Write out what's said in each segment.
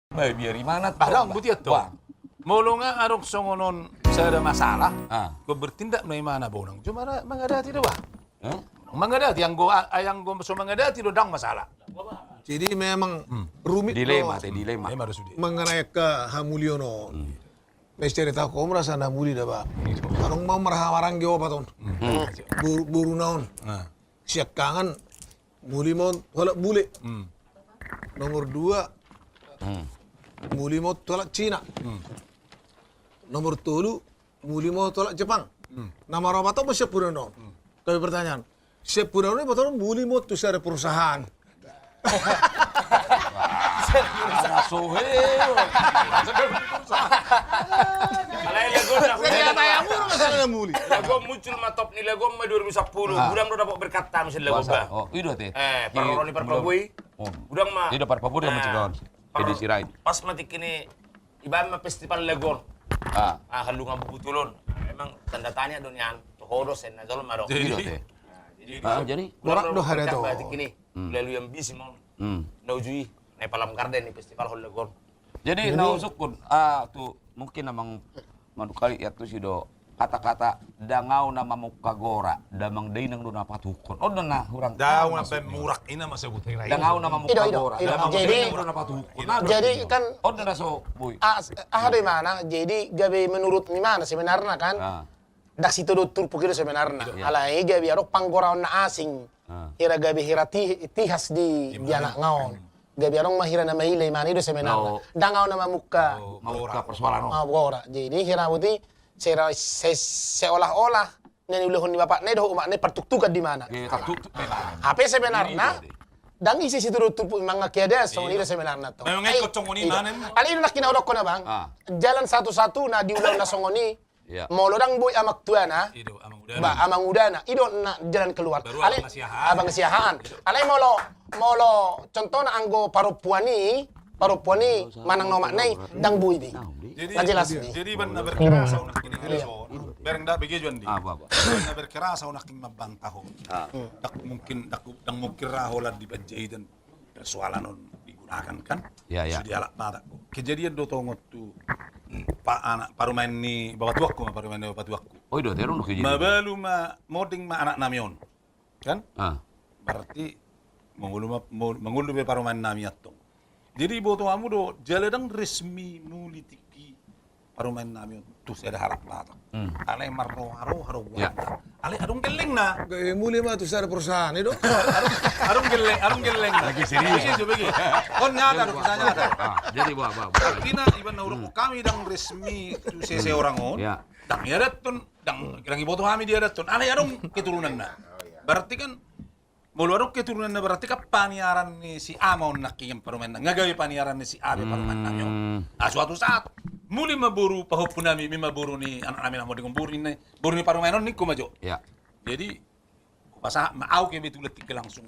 Bay biar mana tuh? Parang buti ito. Molo nga arok songonon sa masalah. Ko bertindak no imana bonang. Cuma mangadati do ba? Mangadati yang go so mangadati do dang masalah. Jadi memang rumit Dilema, Dilema harus mengenai ke Hamulyono. Mesti tahu kau merasa namuli dah ba. Karong mau merahawarang gewa paton. Buru naon. Siap kangen muli mau tolak bule. Nomor 2 muli mau tolak Cina. Nomor 3 muli mau tolak Jepang. Nama rapato masih purano. Tapi pertanyaan, siap purano ini paton muli mau tuh ada perusahaan. Lagu muncul matop ni lagu mai 2010. Budang do dapat berkata misal lagu ba. Oh, itu teh. Paroni parpabui. Budang mah. Tidak parpabui yang mencegah. Edisi Raid. Pas mati kini ibarat mah festival lagon. Halunga bubutulon. Memang tanda tanya donian. Toho sen na zalom maro. Itu teh. Jadi Lorak do hari itu. Mati kini lalu yang bisi mau. Naujui. Nai palam garden ni festival hol lagon. Jadi nausukun tuh mungkin namang manukali ya tuh sih do kata-kata dangau nama muka gora damang day nang duna patukon oh na hurang daw na murak ina masabut ray dangau nama muka gora damang day nang duna patukon jadi kan na so boy dari mana jadi gabe menurut mana sebenarnya kan dak situ do tur pukir sebenarnya alai gabe arok panggoraon na asing ira gabe hirati tihas di diana ngaon gabi arong mahira na mahile mani do sebenarnya dangaw na mamuka persoalan gora jadi hirabuti seolah-olah nani ulehon ni bapak ne do umak ne pertuktukan di mana apa sebenarnya dang isi situ do tupu manga kiada so ni do sebenarnya to memang ikut congoni manen ali nak kina odok na bang jalan satu-satu na diulang na songoni mau lodang boy amak tuana amang udana ido na jalan keluar ale abang siahaan ale molo contohna anggo parupuani manang nomak nei dang boy bi jelas jadi ban na berkira sa unak kini haleso bereng da bege juan di na berkira sa unak king mabantaho dak mungkin dang mukira holan di banjaidan persoalan on digunakan kan sudah alak mata kejadian do tongot tu pak anak parumain ni bawa tuakku parumain ni bawa tuakku oh itu terus kejadian mabalu moding anak namion kan berarti mengulu be parumain nami atong jadi boto amu do jaladang resmi nulitiki parumain nami tu ada harap mata ale marro haro ale adung geleng na Muli mah tuh ada perusahaan itu. arung geleng lagi serius coba gitu kon nyata do kisahnya ada jadi ba artinya iban na urang kami dang resmi tu sese orang on dang ya datun dang kirang boto kami dia datun ale adung keturunan na berarti kan Mulu keturunan na berarti ka paniaran ni si Amaw nakiyang paruman na ngagawi paniaran ni si Abe paruman namin yun. Suatu saat muli maburu pahupun namin maburu ni anak namin ang modeng buru ni parumanon ni kumajo. Jadi basa maaw kami tulad tika langsung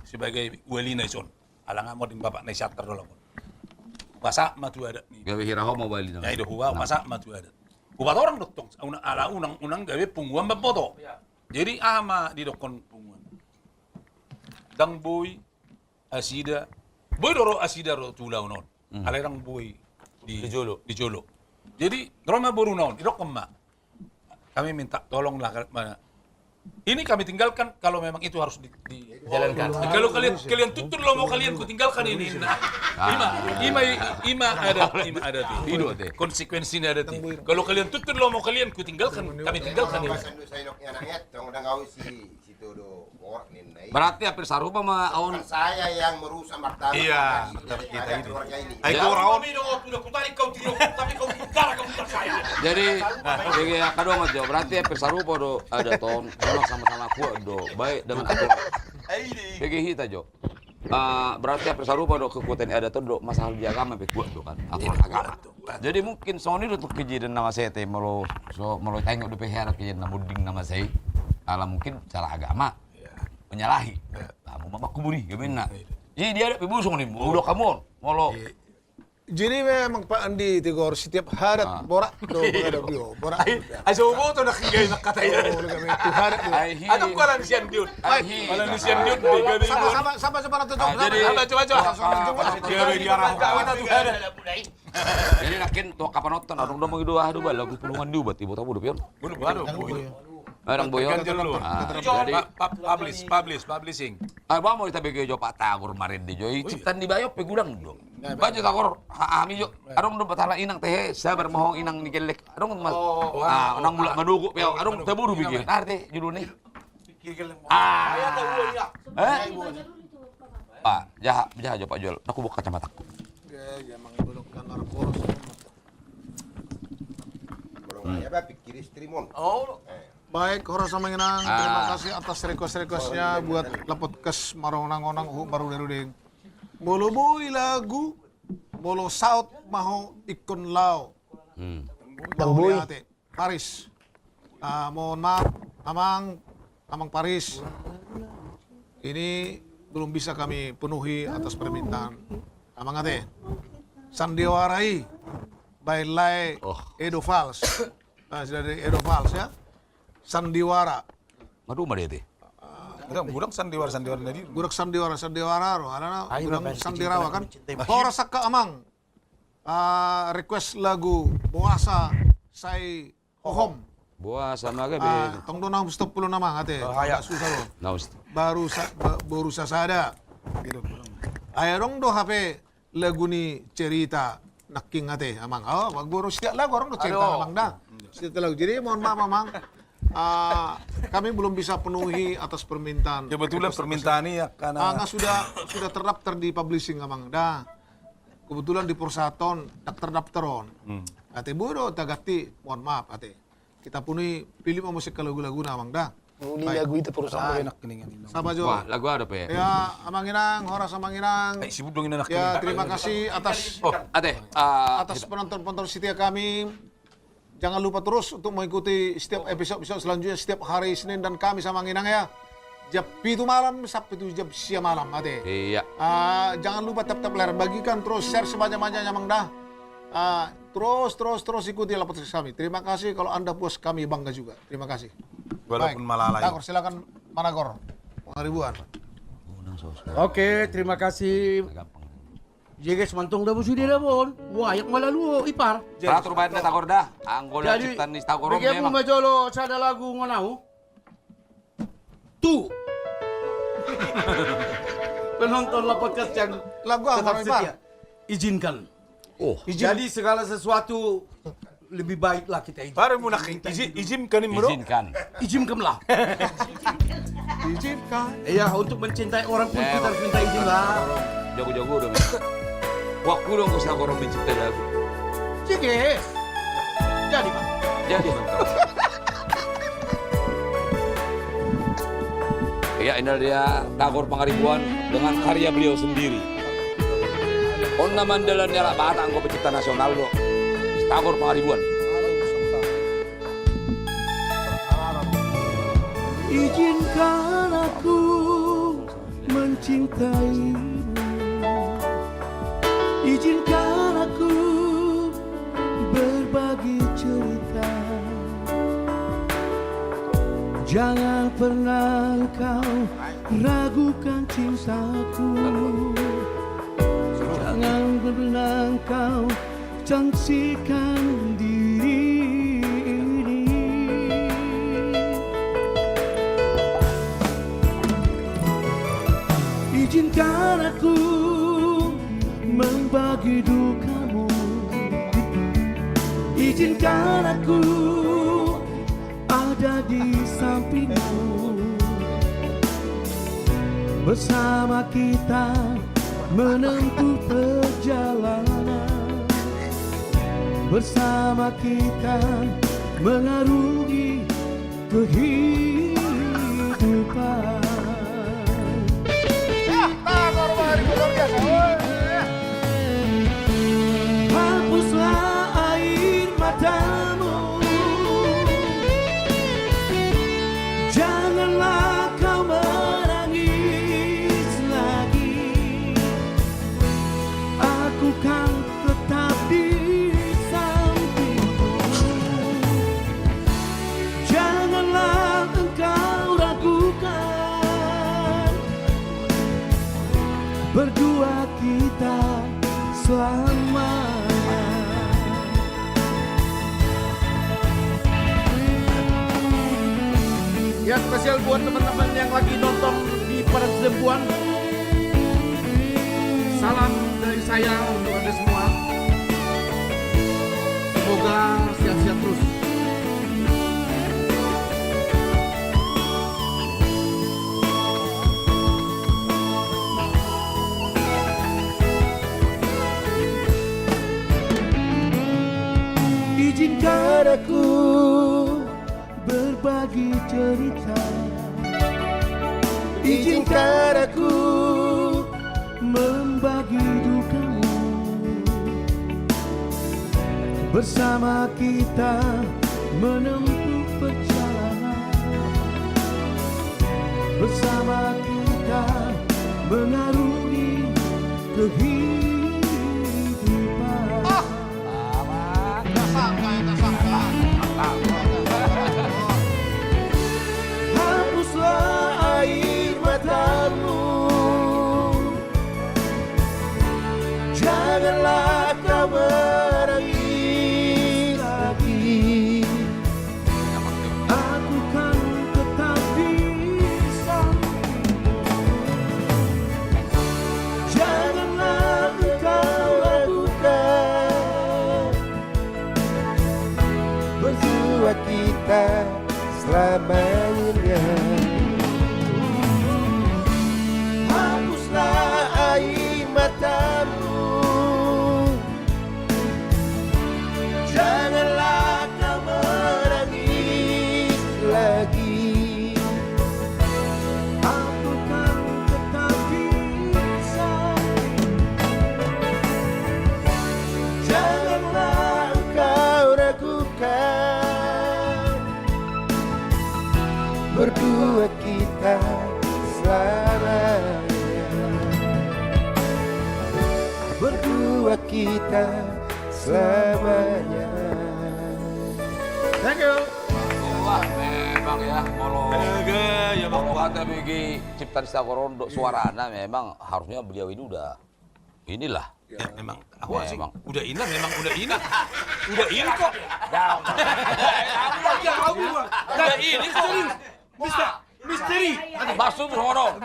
sebagai wali na ison. Alang mo din bapak na syatter dolo ko. Basa matu ada ni. gawe hiraho mo bali na Ya itu huwa basa matu ada. Kubat orang dotong unang gawe pungguan bapoto. Jadi ama di dokon pungguan. Dang boy asida boy doro asida ro tulaw non alerang boy di jolo jadi drama baru non idok ma kami minta tolong lah ini kami tinggalkan kalau memang itu harus dijalankan kalau kalian tutur lo mau kalian ku tinggalkan ini ima ada ti konsekuensinya ada ti kalau kalian tutur lo mau kalian ku tinggalkan kami tinggalkan ini berarti hampir sarupa mah aon saya yang merusak martabat kita ini Aiko raon jadi kadang aja berarti hampir sarupa do ada ton sama-sama kuat do baik dengan aku bagi hita jo berarti hampir sarupa do kekuatan ada ton do masalah di agama be kuat do kan agama jadi mungkin soni do kejadian nama saya teh melo tengok do pehara kejadian nama muding nama saya ala mungkin salah agama menyalahi. Mau mama kuburi, gimana? Jadi dia ada pibusung nih, udah kamu, molo Jadi memang Pak Andi Tigor setiap hadat borak do ada bio borak. Ay subo to nakingay nakataya. Itu hadat. Ano ko lang siyan diyon? Wala ni siyan diyon. Gani mo. Sama para tutup. Jadi Jadi nakin tuh kapan nonton arung do mangido ah do ba lagu pulungan di ubat ibu tahu do pion. Arang boyo. Jadi publishing. ba mau kita bege jo Pak Tagor marin di jo ciptan di bayo pegudang do. Baju Tagor ami jo arung do batala inang teh sabar mohong inang nikelek. Arung mas. Nang mula madugo peo arung taburu bege. Arte judulnya. Pak, jaha jo Pak Jol. Aku buka kacamataku. Ya, pikir istri mon. Baik, Horas Samanginang, terima kasih atas request-requestnya buat lepodcast maronang-onang baru deruding. Bolo boy lagu, bolo saut maho ikon lao. Bang boy. Paris. Mohon maaf, Amang Paris. Ini belum bisa kami penuhi atas permintaan. Amang ate. Sandiwarai, Bailai, Edo Fals. Dari Edo Fals ya. Sandiwara. Madu mah dia teh. Gurang sandiwara tadi. Gurak sandiwara ro. Ada gurang sandirawa kan. Horas ka amang. Request lagu Boasa Sai Hohom. Boasa maga be. Tong do nang stop pulo namang ate. Susah lo. Naus. Baru sasada. Gitu. Ayo dong do HP lagu ni cerita naking ate amang. Oh, guru setiap lagu orang do cerita amang dah. Setiap lagu. Jadi mohon maaf amang. Kami belum bisa penuhi atas permintaan. Kebetulan permintaan ini ya karena sudah terdaftar di publishing amang dah. Kebetulan di Pursaton daftar-daftaron. Ate bodo tagati, mohon maaf ate. Kita penuhi pilih musik lagu-lagu amang dah. Di lagu itu perusahaan. Sama Jo. Wah, lagu ada pe. Ya, Amanginang, Horas Amanginang. sibuk dong ini anak. Ya, terima kasih atas Ate, atas penonton-penonton setia kami. Jangan lupa terus untuk mengikuti setiap episode selanjutnya setiap hari Senin dan Kamis Amanginang ya. Jam 7 malam sampai 7 jam siang malam ate. Iya. Jangan lupa tap layar, bagikan terus, share sebanyak-banyaknya Mang dah. Terus ikuti lapor kami. Terima kasih, kalau Anda puas kami bangga juga. Terima kasih. Walaupun malalai. Tagor, silakan Managor. Ribuan. Oke, terima kasih. Jeges mantong dah busudi dah bon. Wah, yak malalu ipar. Teratur bahan Tagor dah. Anggola ciptaan ni Tagor Bagaimana memang. majolo sada lagu ngonau? Tu. Penontonlah podcast yang Lagu apa, tetap Ipar? setia. Izinkan. Oh, Jadi segala sesuatu lebih baiklah kita izin. Baru muna izinkan mo. izinkan. Izinkanlah. Izinkan. Iya, untuk mencintai orang pun kita harus minta izin lah. Jago-jago dong. Waktu dong ku Tagor mencipta lagu. Jeges. Jadi, Pak. Jadi mantap. Ya, ini dia Tagor Pangaribuan dengan karya beliau sendiri. Onna mandalan nela bata anggo pencipta nasional lo. Tagor Pangaribuan. Izinkan aku mencintaimu. Izinkan aku berbagi cerita. Jangan pernah kau ragukan cintaku. Jangan pernah kau cangsikan diri ini. Izinkan aku membagi dukamu. Izinkan aku ada di sampingmu. Bersama kita menempuh perjalanan. Bersama kita mengarungi kehidupan. Hapuslah air matamu. Janganlah kau menangis lagi. Aku kan tetap selamanya. Ya, spesial buat teman-teman yang lagi nonton di Padang Sidempuan. Salam dari saya untuk Anda semua. Semoga sehat-sehat terus. Izinkan aku berbagi cerita, izinkan aku membagi dukamu. Bersama kita menempuh perjalanan, bersama kita mengarungi kehidupan. Hapuslah air matamu, janganlah kau menangis lagi. Aku kan tetap di sampingmu. Janganlah engkau ragukan, berdua kita selamanya. Hapuslah air matamu, janganlah kau menangis lagi. Aku kan tetap di sampingmu. Janganlah engkau ragukan, berdua kita selamanya. Berdua kita selamanya. Thank you. Wah, memang ya kalau kata bagi ciptaan Sagorondo suarana memang harusnya beliau ini udah inilah. Ya, memang aku sih Memang. udah ina, memang udah ina. Udah ini kok. Udah ini kok. Misteri. Maksud Sagorondo.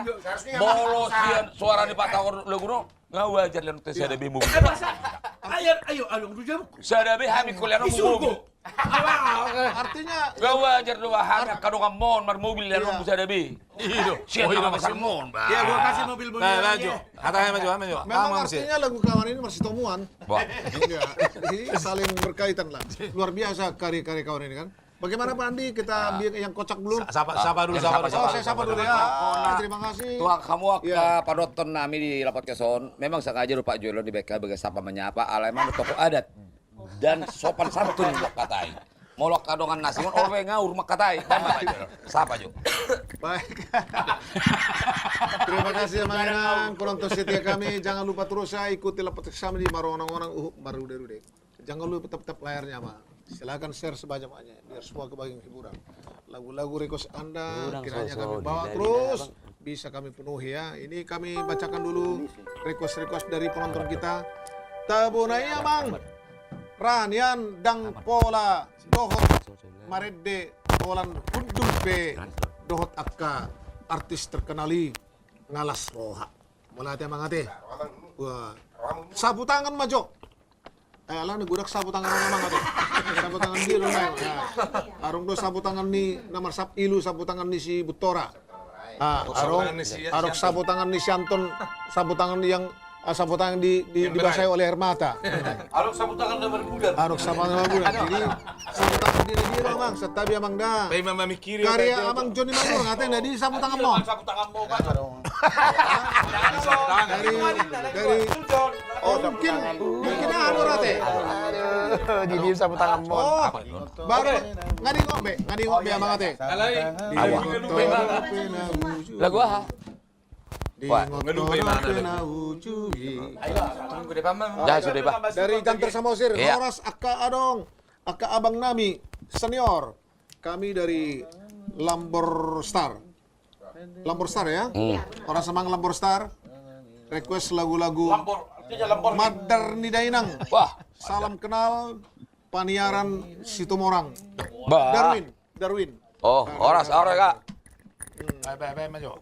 Bolos suara di Pak Tawar Leguno. Nggak wajar lihat tes ada bimu. Ayo, dulu Saya ada hami kuliah mobil. Artinya Nggak wajar dua hami kadang mon mar mobil lihat mobil saya ada bi. Iya. Siapa yang masih mon? Ya, gua kasih mobil-mobil. Maju. Katanya maju. memang artinya lagu kawan ini masih temuan. Wah, Iya, jadi saling berkaitan lah. Luar biasa karya-karya kawan ini kan. Bagaimana Pak Andi? Kita yang kocak dulu. Sapa dulu. Oh, saya sapa dulu ya. Terima kasih. tuang kamu Iya. ke padoton nami di lapot keson. Memang sengaja Pak Jolo di BK bagai sapa menyapa alaiman toko adat dan sopan santun katai. Molok kadongan nasi mon orwe ngaur makatai. Sapa Jo. Baik. Terima kasih mainan penonton setia kami. Jangan lupa terus ya ikuti lapot kami di marong-marong baru-derude. Jangan lupa tetap layarnya, Pak. Silakan share sebanyak-banyaknya biar semua kebagian hiburan. Lagu-lagu request Anda kiranya kami bawa terus bisa kami penuhi ya. Ini kami bacakan dulu request dari penonton kita. Tabunai Amang, Ranian Dang Pola, Dohot Marede, Polan Kundung P, Dohot Akka, artis terkenali Ngalas Roha. Mulai Amang ate. Wah, sapu tangan Majo. Alah gudak sapu tangan memang ate. Sapu tangan biru na. Arong do sapu tangan ni namar sap ilu sapu tangan ni si Butora. Arong sapu tangan ni si Anton, sapu tangan yang sapu tangan dibasahi oleh air mata. Arok sapu tangan nomor bulan. Arok sapu tangan bulan. Jadi sapu tangan di biro mang setabi amang da. Bayi mama mikir Karya amang Johnny Manur ngatain di sapu tangan mo. Sapu tangan mau kan. Dari mungkin anu rate. Di sapu tangan mo. Oh, baru ngadi ngombe amang ate. Lagu ah. Dah sudah Pak. Dari kantor Samosir, Iya. Horas Aka Adong, Aka Abang Nami, Senior. Kami dari Lambor Star. Lambor Star ya? Orang Semang Lambor Star. Request lagu-lagu Madar Nidainang. Wah. Salam kenal paniaran Situmorang. Bah. Darwin. Oh, oras Kak.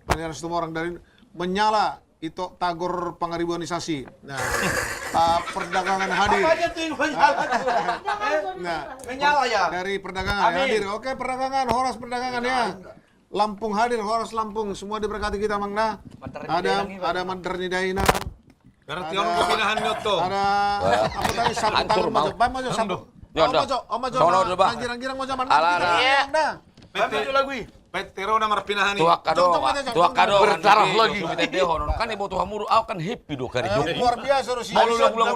Paniaran Situmorang Darwin menyala itu tagor pangaribuanisasi. Nah, perdagangan hadir. Apa aja tuh yang menyala? Nah, Menyala ya? dari perdagangan Amin. hadir. Oke, perdagangan, Horas perdagangan ya. Lampung hadir, Horas Lampung. Semua diberkati kita, Mang Nah. Ada Madar Nidainang. Berarti Ada- orang kepinahan nyoto. Ada apa tadi sapu Hancur, tangan mau. maju. Bang maju sapu. Ya, Om udah. maju, Om maju. Sono udah, Bang. Girang-girang maju mana? Ala-ala. Iya. Nah. Petero na marpinahan ni. Tuak kado, tuak kado. Berdarah lagi. Kan ibu tuh hamuru, aku kan happy do kari do. Luar biasa Rusia. Mau lu ulang.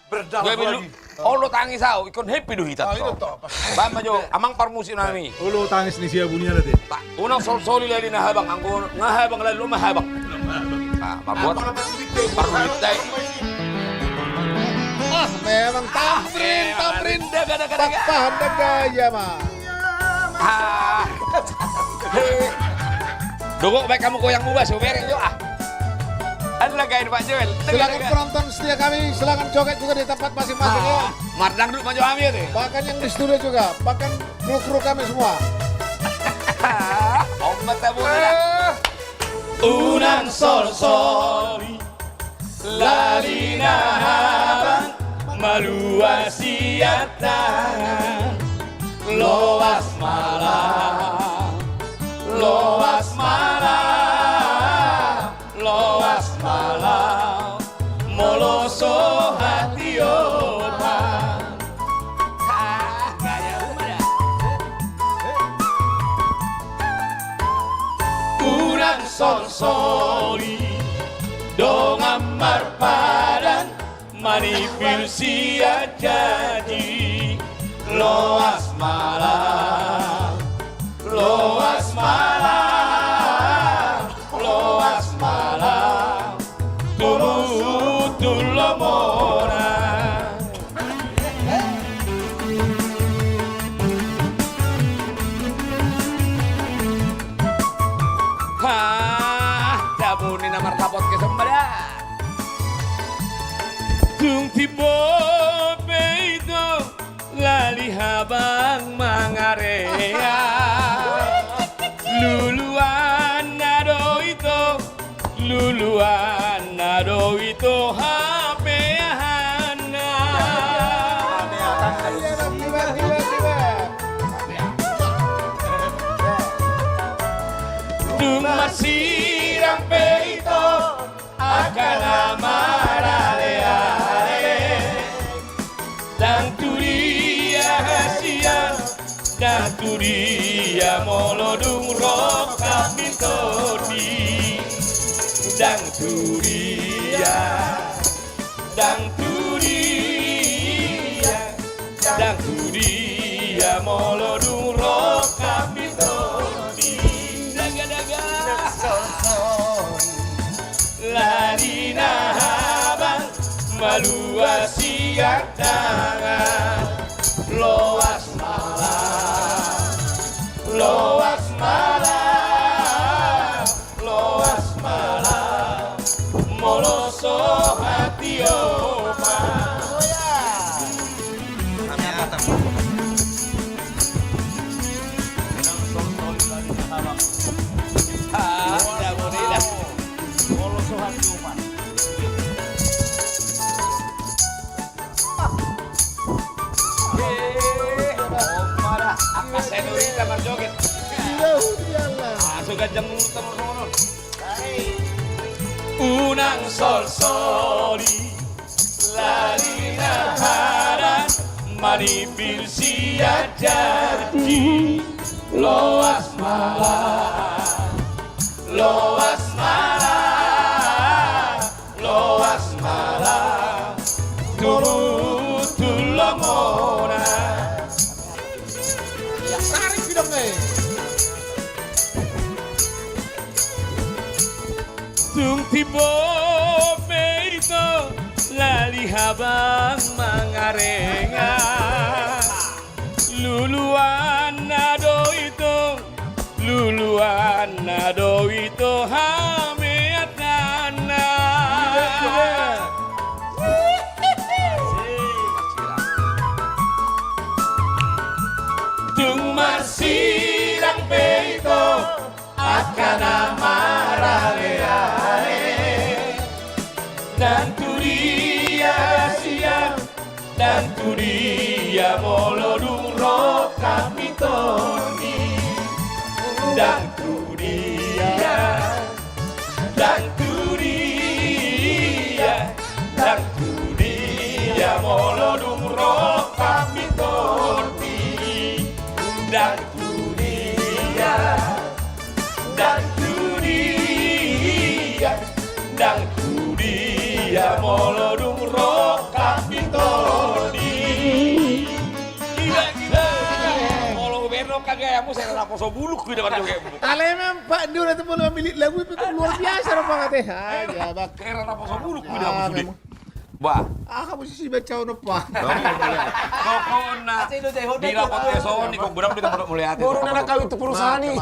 Berdarah Gue bilu, oh lo tangis au, ikon happy do hitat. Bang maju, amang parmusi nami. Ulo tangis ni siya bunia natin. Tak, unang sol-soli lagi nah habang, anggo ngahabang lalu mahabang. Nah, mabuat parmutai. Memang tamrin. Daga. Pahan gaya mah. Ah. Dugok baik kamu goyang mubah, sobereng jo ah. Adalah gaya Pak Joel. Silakan penonton setia kami, silakan joget juga di tempat masing-masing ya. Mardang dulu maju kami itu. Bahkan yang di studio juga, bahkan kru-kru kami semua. Ombak tabuna. Unang sol lalina habang maluasiatan loas malam moloso hati orang. Gaya umada. Urang sonsori dong amar padan manipil sia jadi loas malam tumutul lomoran. Damunin na martapot ke sembada. Tung tibo beito lali habang mangarea. Luluan nado itu hapeahana. Masih rampe itu akan amarale dan turia hasian dan turia molodung roka mitodi dan turia molodung roka mitodi daga larina habang maluasiak tangan loas malam moloso hati oma. Senurita marjoget. Suka jam temen-temen. Unang sol-soli lalina haran manipil sia jadi loas malam tumutul lomoran. Tarik bidangnya. Tung tibo beito lali habang mangarenga. Luluan nado itu hameatana. Sana maraleae dan tu dia siang dan tu dia molodung ro kapitoni dan tu dia dan tu dia dan tu dia molodung ro kapitoni dan tu dia dan tu dia dan tu dia molodung ro kapitoni gila molo goberno kagayamu saya raposo buluk di depan joget Ale memang Pak Dur itu mau memilih lagu itu luar biasa loh Pak Teh. Aja bak. Kira raposo buluk di depan joget. Bah, Kamu sih baca ono Pak. pokoknya di rapat esok nih kok berang di tempat mulai hati. Baru anak kau itu perusahaan nih.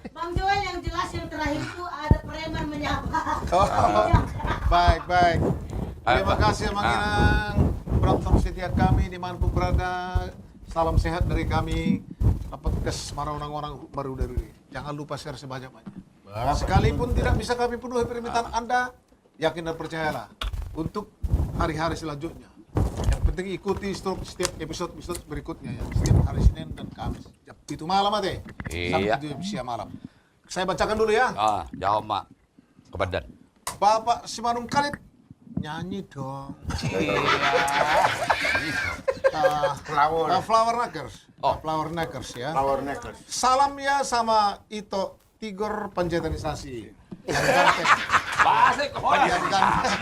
Bang Joel yang jelas yang terakhir itu ada preman menyapa. Baik, baik. Terima kasih Mang Inang. Penonton setia kami dimanapun berada. Salam sehat dari kami. Podcast Maraunang orang baru dari. Jangan lupa share sebanyak-banyak. Sekalipun tidak bisa kami penuhi permintaan Anda, yakin dan percayalah untuk hari-hari selanjutnya. Yang penting ikuti setiap episode berikutnya ya. Setiap hari Senin dan Kamis. Jam 7 malam Ate. Iya. Sampai 7 siang malam. Saya bacakan dulu ya. Jauh mak ke badan. Bapak Simanung Khalid nyanyi dong. Flower Nakers. Flower Nakers ya. Power Nakers. Salam ya sama Ito Tigor Panjaitannisasi. Yang ganteng. Basik Yang ganteng.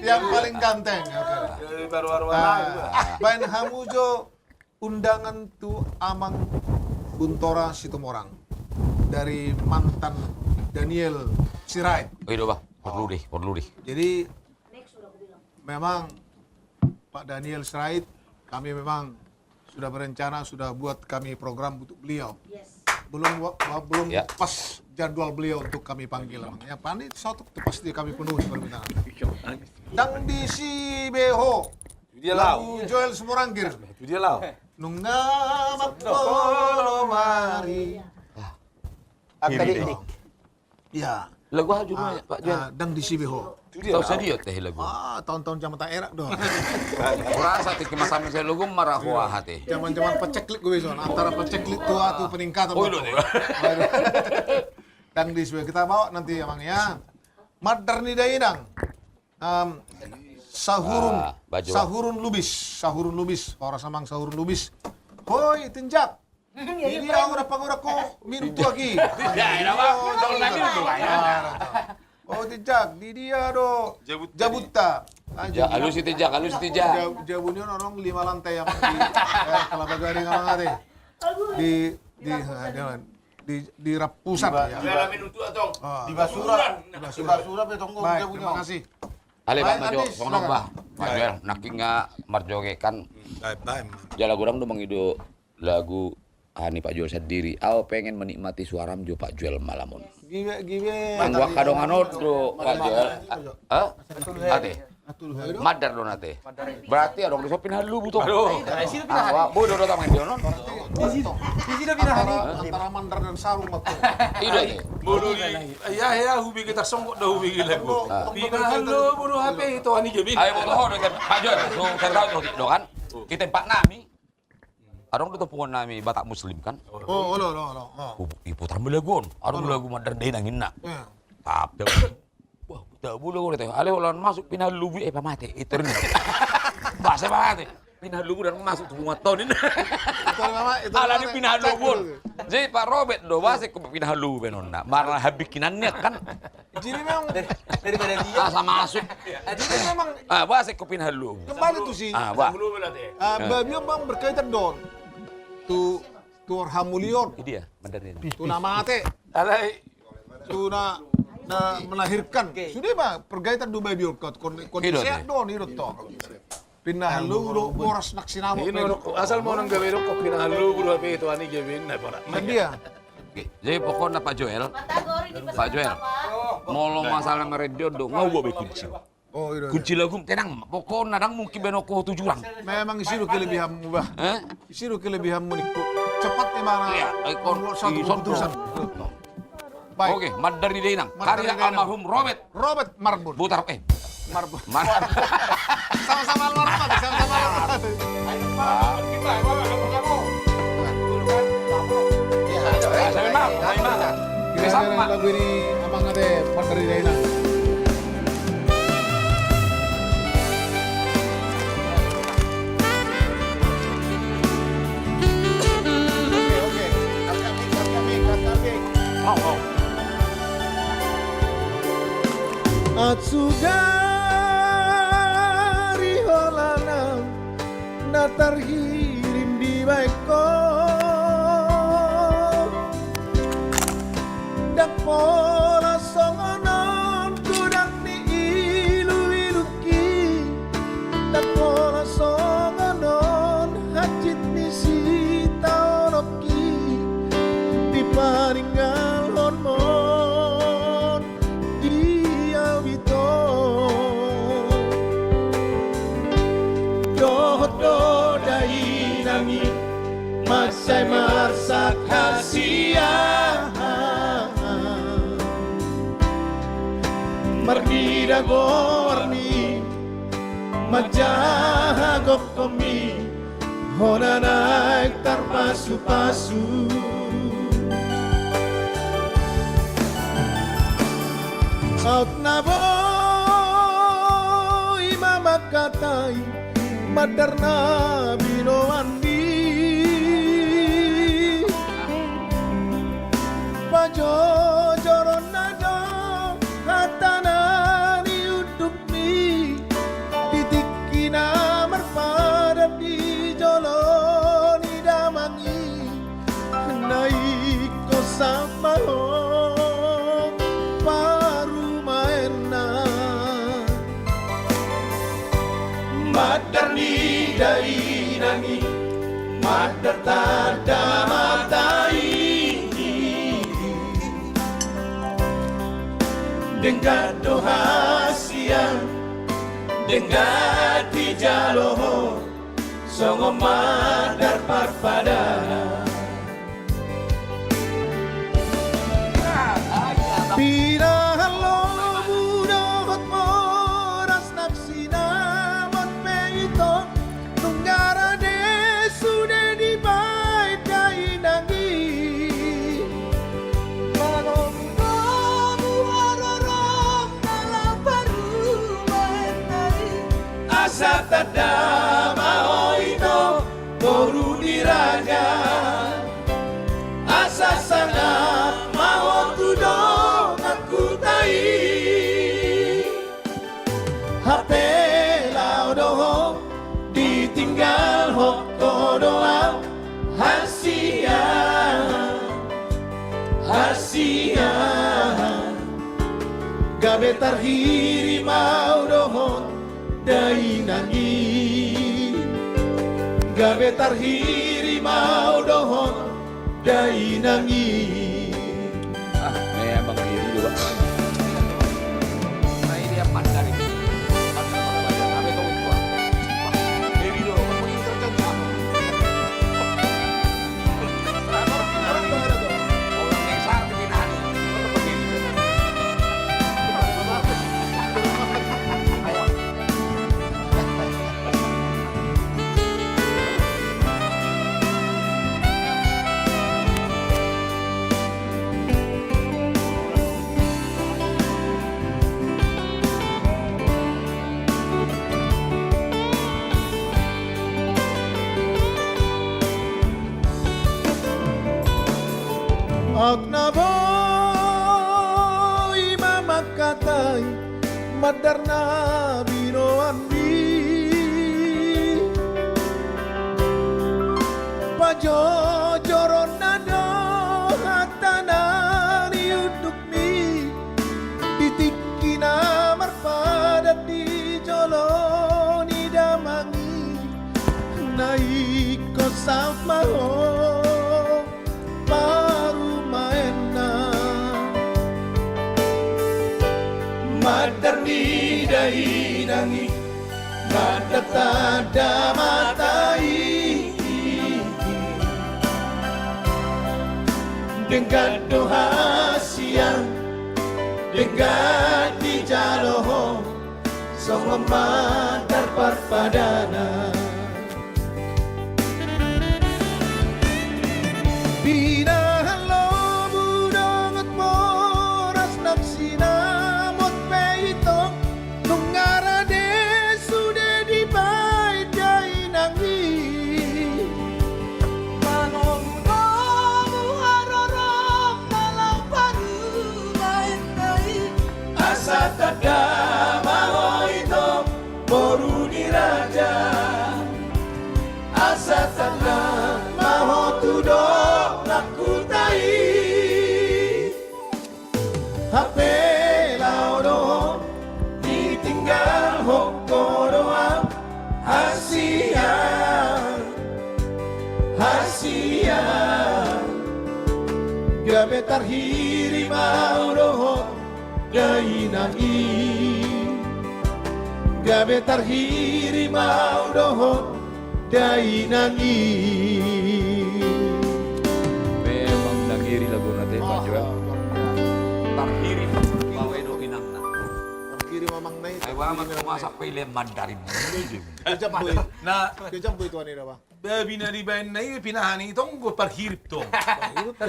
Yang paling ganteng. Bain Hamujo undangan tu Amang Buntora Situmorang dari mantan Daniel Sirait. Bah, perlu deh. Jadi memang Pak Daniel Sirait kami memang sudah berencana, sudah buat kami program untuk beliau. Belum Ya. pas jadwal beliau untuk kami panggil. Ya, Pani suatu itu pasti kami penuhi permintaan. Dang di si Beho. Lagu Joel Sumorangkir. Itu dia lau. Nunga makolo mari. Tadi ini. Ya. Lagu aja dulu Pak Jual. Dang di si Beho. Tahu saya teh lagu. Tahun-tahun zaman tak erak dong. Kurasa tiki masam saya lagu marah wah hati. Zaman-zaman peceklik gue son. Antara peceklik tua tuh peningkatan. Dang di si Beho kita bawa nanti emang ya. Madar ni dainang. Sahurun lubis. Orang samang sahurun lubis. Hoi, tinjak. Ini orang udah ko minum tu lagi. Oh tinjak, di dia do Jabuta. Halus tijak. Jabunnya orang 5 lantai yang di Kalabagari ngangate. Di Rapusan ya. Di Basura. Di Basura betong gua Baik, punya. terima kasih. Ale Baik, Pak Majo, Andis, sono silakan. bah. Pak Jual, naki nga marjoge kan. Jala gurang tuh mengido lagu Ani Pak Jual sendiri. Aku pengen menikmati suaram jo Pak Jual malamun. Gibe. Mangwa kadong anot do Pak Jual. Hah? Ate. Madar do nate. Berarti adong disopin halu butuh. Awak bodoh do tamang dionon. Antara Mandar dan Sarung waktu. Ido ate. Bodoh ya hubi kita songkok dah hubi gila gua. Pinahalo bodoh HP itu ani jadi. Ayo bodoh do Pak Jual. So saya tahu do kan. Kita empat nami. Adong do tepungan nami Batak Muslim kan. Oh, lo. Iputar belagon. Adong lagu madar deh nangin nak. Ya. Tap. Wah, tak boleh kau teh. Ale ulan masuk pindah lubu pamate. Itu ni. Bahasa pamate. Pindah lubu dan masuk semua tahun ini. Ala ni pindah lubu. Jadi Pak Robert do bahasa ku pindah lubu benonna. Marah habikinannya kan. Jadi memang Daripada dia. Asa masuk. jadi memang Bahasa ku pindah lubu. kembali tuh sih. Bah. Babio bang berkaitan don. Tu Hamulion. Ini dia, benar ini. Tu nama ate. Alai Tu melahirkan. Sudah bang perkaitan du babio kondisi don itu toh. Pindah lu do boras nak sinamo. asal mau nang gawe kok pinahalo bodoh HP itu ani jadi na para. Dia. Jadi pokoknya Pak Joel, Pak Joel, molo masalah meredio do ngau be kunci. Oh iya. Kunci lagu tenang, pokoknya nadang mungkin benoko 7 orang. Memang isiru kelebihanmu bah. Isiru kelebihanmu niku. cepat di mana Iya, suatu keputusan. Baik. Oke, Mad dari Denang. Mad Karya dari Denang. almarhum Robert Marbun. Butar Marbun. Mar Sama-sama almarhum, sama-sama almarhum. Kita sama. lagu ini abang ada Mad dari Denang. Oke. Atsugari holana natarhirim di baiko dak pola songonon kudak ni ilu-iluki dak pola songonon hajit ni sitaonoki di paringgal hormon dia wito dodo dai nangi masai marsak hasia mardida gorni majahagok komi hona naik tarpasu-pasu out na boy mamakatay madar na binowandi pajojoron na do hatanan iuduk mi titiki na marpadap di jolon idamangi naik ko sa mahong madar ni dai nangi madar tada matai dengan dohasia dengan tijaloho songo madar parpada Pirahalo budot moras naksina mot peito tunggara de sude di bai dai nangi malom kamu arorong dalam baru menari asa tadama oito boru diraja asa sana mau tudong aku tai HP laudoho ditinggal hoko doang hasia gabe tarhiri mau dohon dai nangi gabe tarhiri mau dohon dai nangi Abang diri juga. Nah ini yang Mad dari Kami tahu itu. Diri dulu, begini terjadi. Orang yang sangat pembinaan tetap begini. Ak na boy mamakatay madar na biroan di pajojoron na do hatanan iuduk mi titiki na marpadat di jolon idamangi naik ko sa mahong madar ni dai nangi madar tada matai dengan doa siang dengan di jaloh selamat terperpadana binahan lo budongot moras nagsinamot peito nung arade sude di bait jay nangi manongo muharorok dalam parumay asa tadama ho ito boru di raja asa tadama ho tudok nakutai hape laudo ditinggal hoko doang hasian gabe tarhiri maudoho dainangi gabe tarhiri maudoho dainangi Memang nangiri lagu nanti Pak Joel. Tarhiri bawa do inangna. Kiri mamang nai. Ay wamat kumasak pile Mandarin. Kecap boy. Na Kecap boy tuan ini apa? babi na di bayan na iyo pinahani itong gue parhirip tong.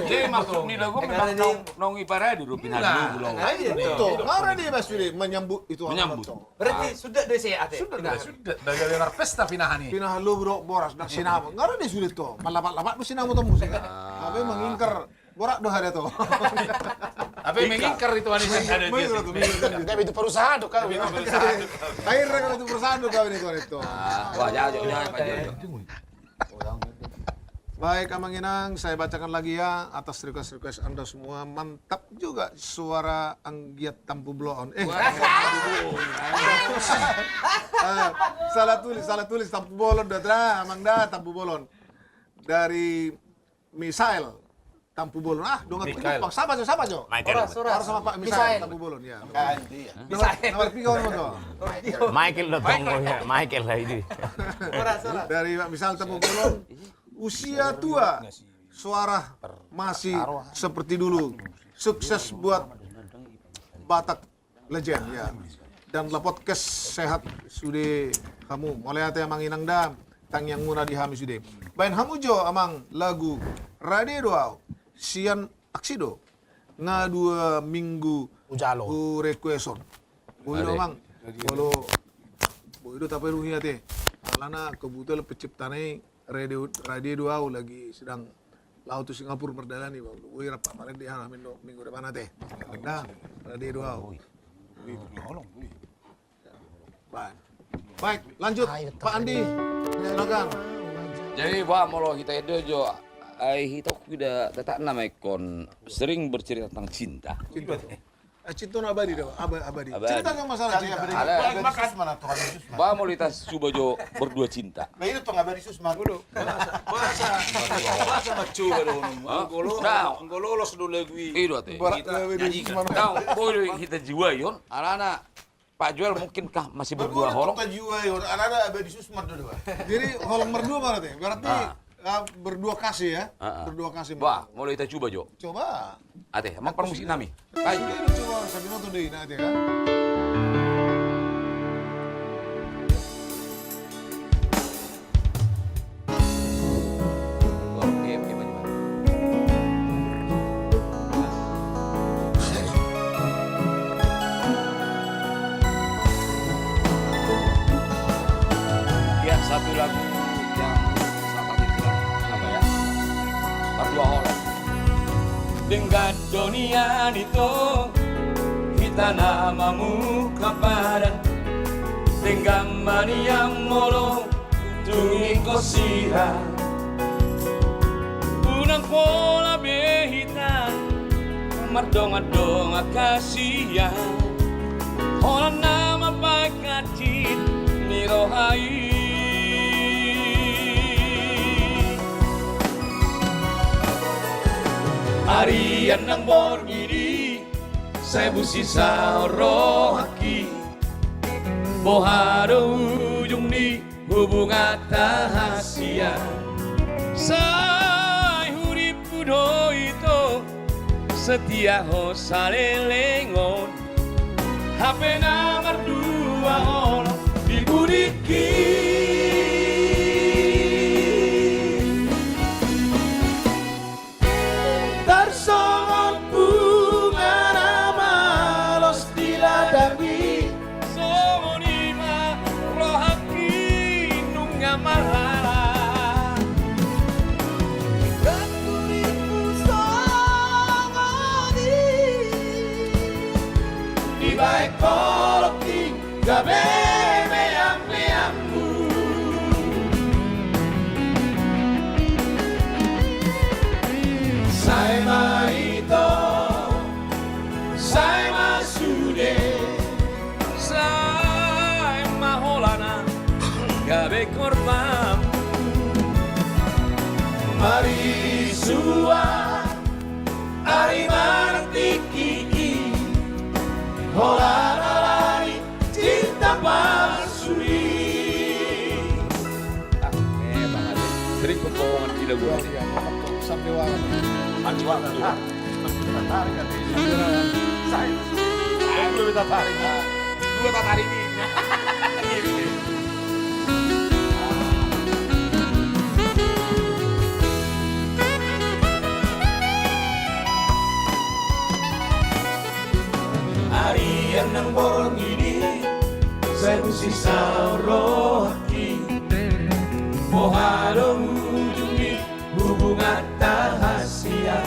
Jadi maksud ni lagu memang nong iparadi do pinadu lo. Itu, ngara dia mas Fili menyambut itu. Menyambut. Berarti sudah deh saya ate. Sudah. Daga pesta pinahani. Pinah lu bro boras nak sinamo. Ngara dia sulit to. Malapat-lapat mu sinamo to musik. Tapi mengingkar borak doh ada to. Apa yang mengingkar itu ani ada dia. Gabe itu perusahaan tuh kau. Akhirnya kalau itu perusahaan tuh kau itu. Wah, jauh Pak Joel. Baik, Amang Inang, saya bacakan lagi ya atas request Anda semua. Mantap juga suara Anggiat Tampu Bloon. Salah tulis Tampu Bolon dah, Amang dah Tampu Bolon. Dari Misail Tampu Bolon. Dongat Pak, sama Jo. Harus sama Pak Misail Tampu Bolon ya. Nomor 3 orang tuh. Michael lo tonggo ya, Michael lah ini. Dari Pak Misail Tampu Bolon. Usia tua, suara masih seperti dulu. Sukses buat Batak Legend ya. Dan la podcast sehat sudah kamu. Mulai ate Amang Inang dam, tang yang murah di hami sudah. Bain hamu jo amang lagu Rade Doau, Sian Aksido, nga 2 minggu Ujalo. requeston. Boido amang, bolo boido tapi ruhi ate. Alana kebutuhan penciptane Radio Doau lagi sedang laut Singapura merdalani bang. Wih rapat kemarin dia minggu depan nanti. Dah Radio Doau. Baik, lanjut Pak Andi. Silakan. Jadi Pak Molo kita itu jo hitok sudah tetap nama ikon sering bercerita tentang cinta. Cinta abadi dah, abadi. Abadi. Cerita nggak masalah cinta. Ada. Makan mana tuh Abadi Susman? Pak mau kita coba jo berdua cinta. Nah itu tuh Abadi Susman. Bahasa macu baru. Anggo lolos dulu lagi. Itu ate. Tahu boleh kita jiwa yon. Anak Pak Joel mungkinkah masih berdua holong? Kita jiwa yo, ada Abadi Susman dulu. Jadi holong berdua mana teh? Berarti berdua kasih ya? Berdua kasih. Wah, mulai kita coba jo. Coba. Ate, emang permusik nami. Ayo coba sambil nonton deh nanti kan. Oke, Pak. Ya, satu lagu yang sangat indah. Apa ya? Berdua holong. Dengan dunia itu kita namamu kaparan dengan mania molo tungi kosira unang pola behita mardonga kasihan orang nama pakatit nirohai harian ng borgiri sa busisa rohaki boharo ujung ni hubungan tahasia sa hurip kudo ito setia ho salelengon HP nomor 2 ono dibudiki Tarsongon bunga nama los diladani somonima rohaki nunga malala Katuriku songoni Di baik koloki gabe meyang-meyangmu Sai maito Sai masude sai maholana gabe korban Mari sua Ari martiki Holaralari cinta palsui sering kebohongan tidak gua Sampai warna. Dua tatari ini. Arian ng borong ini Saya bersisa rohaki Mohalo mengunjungi hubungan rahasia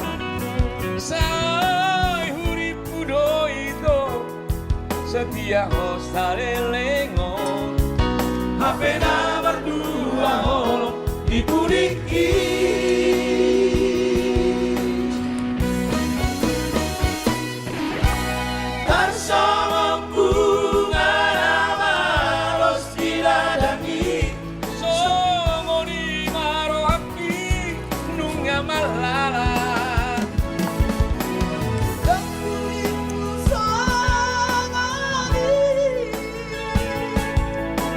sai huripu doito setia ho salelengon HP nomor 2 holo dibudiki Tarsongon bunga nama los diladani somonima rohaki nunga malala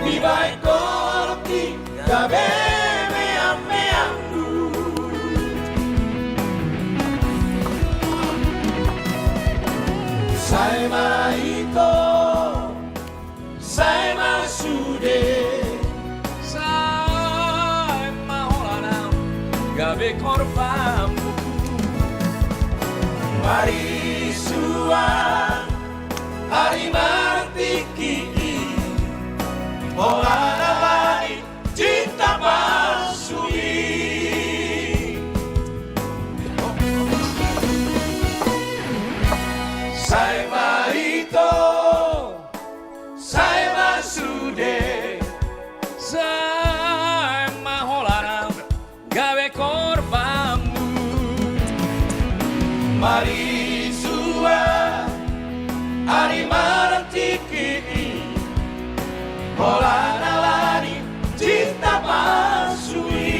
Di baik koloki gabe meyang-meyangmu Sai maito Sai masude sai maholana gabe korbanmu Mari sua Hari martiki Holaralari cinta palsui Sai marito Sai masude sai maholana gabe korbanmu Mari sua Hari martiki Holaralari cinta palsui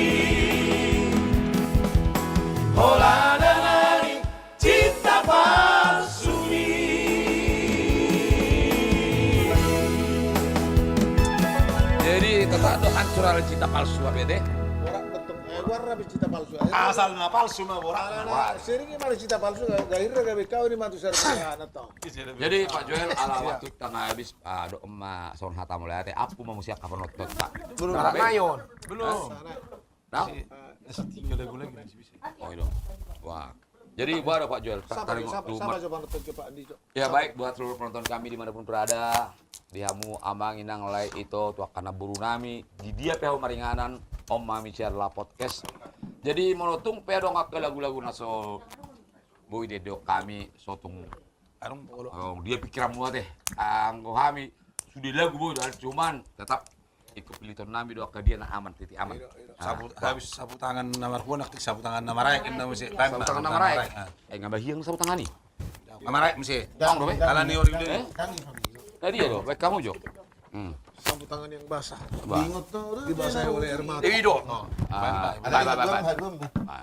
Holaralari cinta palsui jadi tetap ada hancur ala cinta palsu apa deh Orang betul. Warna cinta palsu. Asal na palsu na borang. Sering ini malah cinta palsu. Gahirnya gabe kau ini mantu serba atau. jadi Pak Joel ala waktu tengah habis do emak son hata mulai teh aku mau siap kapan nonton Pak Belum Mayon. Belum. tahu Masih 3 lagu lagi masih bisa. oh itu wah jadi buat Pak Joel Sama tarik waktu coba nonton ke Pak Andi. ya baik buat seluruh penonton kami dimanapun berada dihamu amang inang lai itu tua karena buru nami di dia peho maringanan Om Mami Ciarla podcast jadi monotung peho ngak ke lagu-lagu naso boy dedo kami sotung dia pikiran mua teh anggo kami sudah lagu boy cuman tetap ikut pilihan nami doa ke dia na aman titik aman Habis sapu tangan nama punak, sapu tangan nama raik, kita mesti sapu tangan nama raik ngambah hiang sapu tangan nih nama raik mesti. Tong dobe Ala ni ori udah. tadi ya lo baik kamu Jo Sapu tangan yang basah. Ingat tuh. Dibasahi oleh air mata. Ido. Bye.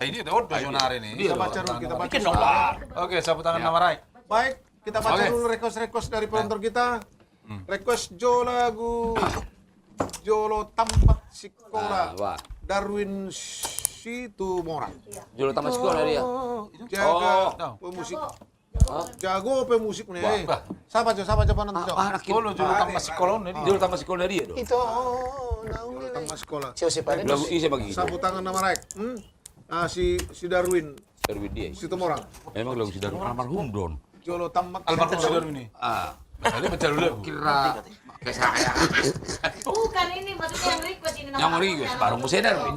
Ini udah sonare nih. Kita baca dulu, kita baca. Bikin dong lah. Oke, sapu tangan nama raik. Baik, kita baca Oke. dulu request dari penonton kita. Request Jo lagu Jolo Tampak Sikola Wah. Darwin Situmorang. Julu tamat sekolah dia. Jaga pemusik. Jago pemusik nih. Siapa coba nonton coba. Anak itu. Julu tamat sekolah nih. Julu tamat sekolah dia dong. Itu Tamat sekolah. siapa nih? Lagu isi bagi. Sapu tangan nama Rek. Si Darwin. Darwin dia. Situmorang. Memang lagu si Darwin almarhum Don. Jolo tamat. Almarhum si Darwin ini. Tadi baca dulu. Kira kayak saya. Bukan ini, maksudnya yang request ini. Yang request bareng Musa Darwin.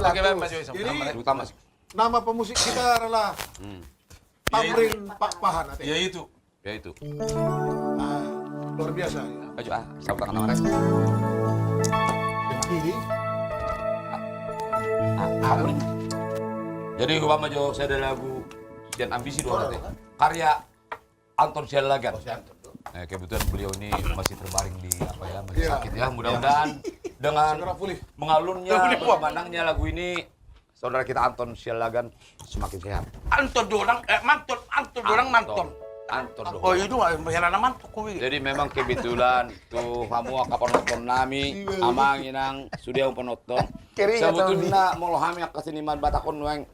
Oke, Bang, Mas Yoi. Jadi Lagu tamat. nama pemusik kita adalah Tamrin Pak Pahan. Ya itu. Ya itu. Luar biasa. Ayo sapu tangan nama Rek. Ini Jadi umpama jo saya ada lagu Sekian Ambisi dua nanti. Karya Anton Sialagan. Kebetulan beliau ini masih terbaring di apa ya, masih sakit ya. Mudah-mudahan dengan mengalunnya, memandangnya lagu ini, saudara kita Anton Sialagan semakin sehat. Anton manton. Anton dong. Oh itu heran mantok kuwi. Jadi memang kebetulan tuh kamu penonton nami amang inang sudah penonton. Sebetulnya mau hami keseniman Batakon weng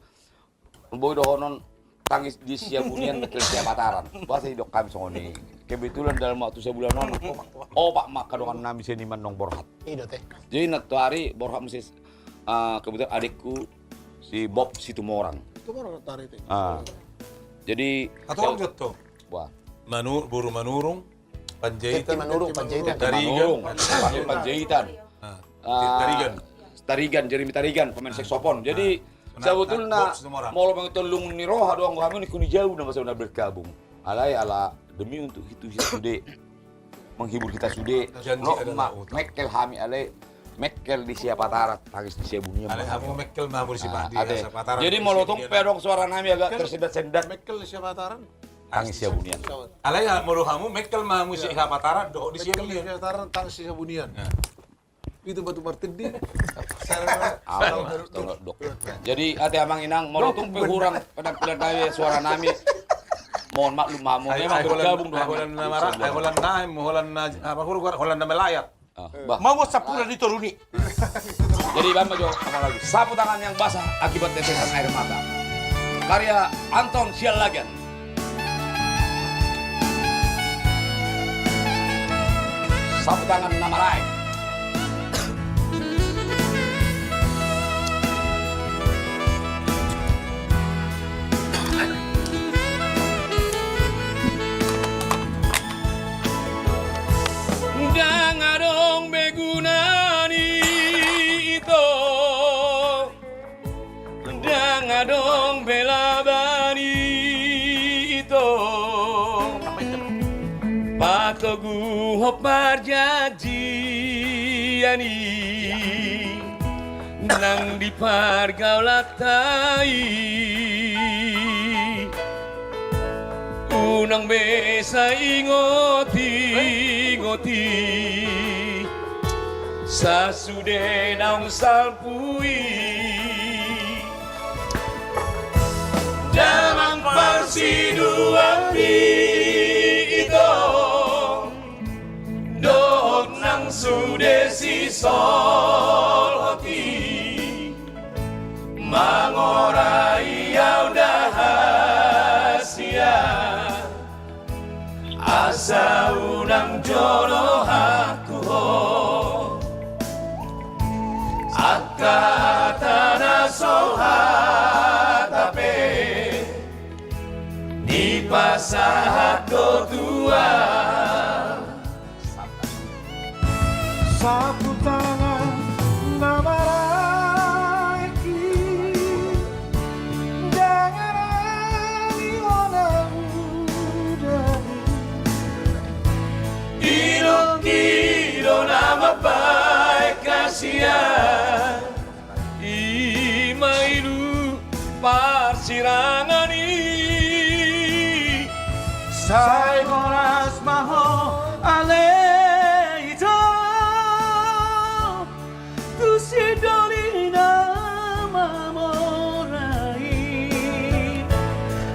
boy dohonon tangis di Siabunian betul Siapataran. Bahasa hidup kami songoni. Kebetulan dalam waktu sebulan non Pak mak kadongan nami seniman nong Borhat. Itu teh. Jadi natu hari Borhat mesti kebetulan adikku si Bob Situmorang. Situmorang tari itu. Jadi Atau orang jatuh. wah Buru manurung, Panjaitan. Panjaitan. Tarigan, Jeremy Tarigan, pemain saksofon. Jadi sebetulnya mau mengetolong ni roha doang kami ni kuni jauh nama saya bergabung. Alai ala demi untuk itu sude menghibur kita sude. Mekel hami alai Mekel di Siapatara, tangis di Siabunia. Alai hamu Mekel mahmur si Pak di Siapataran. Jadi molotong pedong suara nami agak tersendat-sendat. Mekel di Siapataran. Tangis Siabunia. Alai hamu Mekel mahmur si Siapataran do di Siabunia. Siapataran tangis di Siabunian. Itu batu martedi. Jadi ate amang inang molotong pehurang penampilan kami suara nami. Mohon maklum mamu memang bergabung dengan Holan na melayat. Mau sapura dituruni. Jadi Bang Majo sama lagi. Sapu tangan yang basah akibat tetesan air mata. Karya Anton Sialagan. Sapu tangan nama Rai. Jangan begunani itu, jangan belabani itu. Patogu hopar janjiani, nang di pargaulatai. Unang besa ingoti sa sude naung salpui damang parsidua ito dohog nang sude si solhoti mangorai yaw dahasia asa unang jono aku akata sohatape di pasahat do tua sapu tangan nama raiki jangan alihonang Iro nama baik kasihan Imailu parsirangan Sai moras maho aleito Tu si dolina mamorai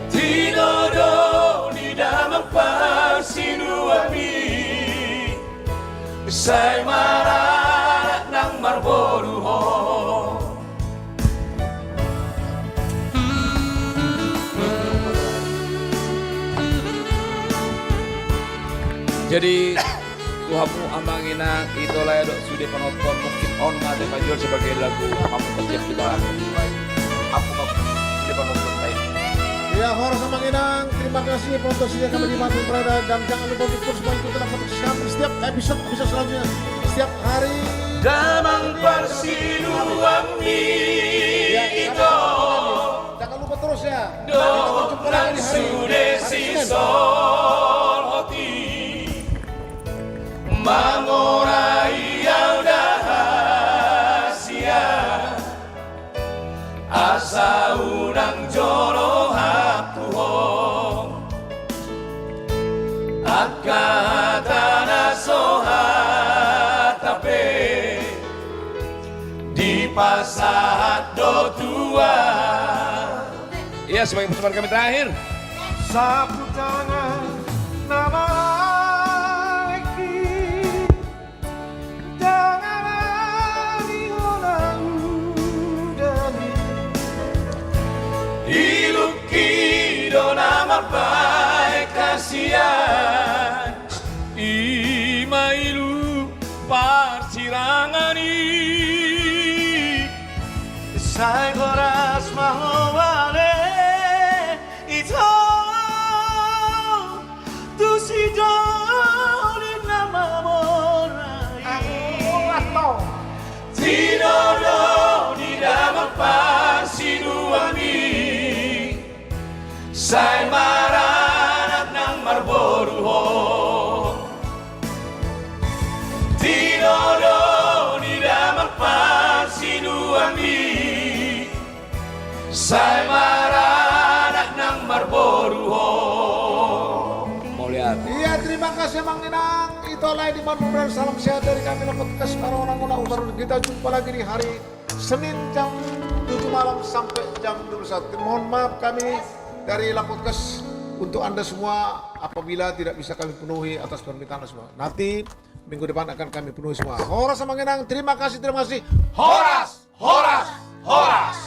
Tinodo di damang parsinuami Sai mararat ng marboruho Jadi Tuhanmu amanginang itulah dok sudah penonton mungkin on ngade panjol sebagai lagu kamu kecil kita. Aku sudah penonton baik. Ya, Horas Samanginang, terima kasih penonton setia kami di mana berada dan jangan lupa untuk terus mengikuti podcast kami setiap episode selanjutnya setiap hari. Damang persiduan itu. Jangan lupa terus ya. Do lang sude si sol hoti mangorai yang dahasia asa urang jolo hatuho akatana soha tape di pasat do tua. Iya, sebagai pertemuan kami terakhir. Sapu tangan nama leki jangan diulang udani iluki do nama baik kasihan imailu parsirangani sai horas mahovale ito tu si Jolin nama morai Tinodo di dalam parsiduani sai maranat nang marboruho Tinodo di dalam parsiduani sai maranat nang marboruho. Mau lihat. Iya, terima kasih Mang Inang. Itulah di mana salam sehat dari kami podcast para orang-orang baru. Kita jumpa lagi di hari Senin jam 7 malam sampai jam 21. Mohon maaf kami dari Lapodcast untuk Anda semua apabila tidak bisa kami penuhi atas permintaan semua. Nanti minggu depan akan kami penuhi semua. Horas Mang Inang, terima kasih. Horas, horas, horas.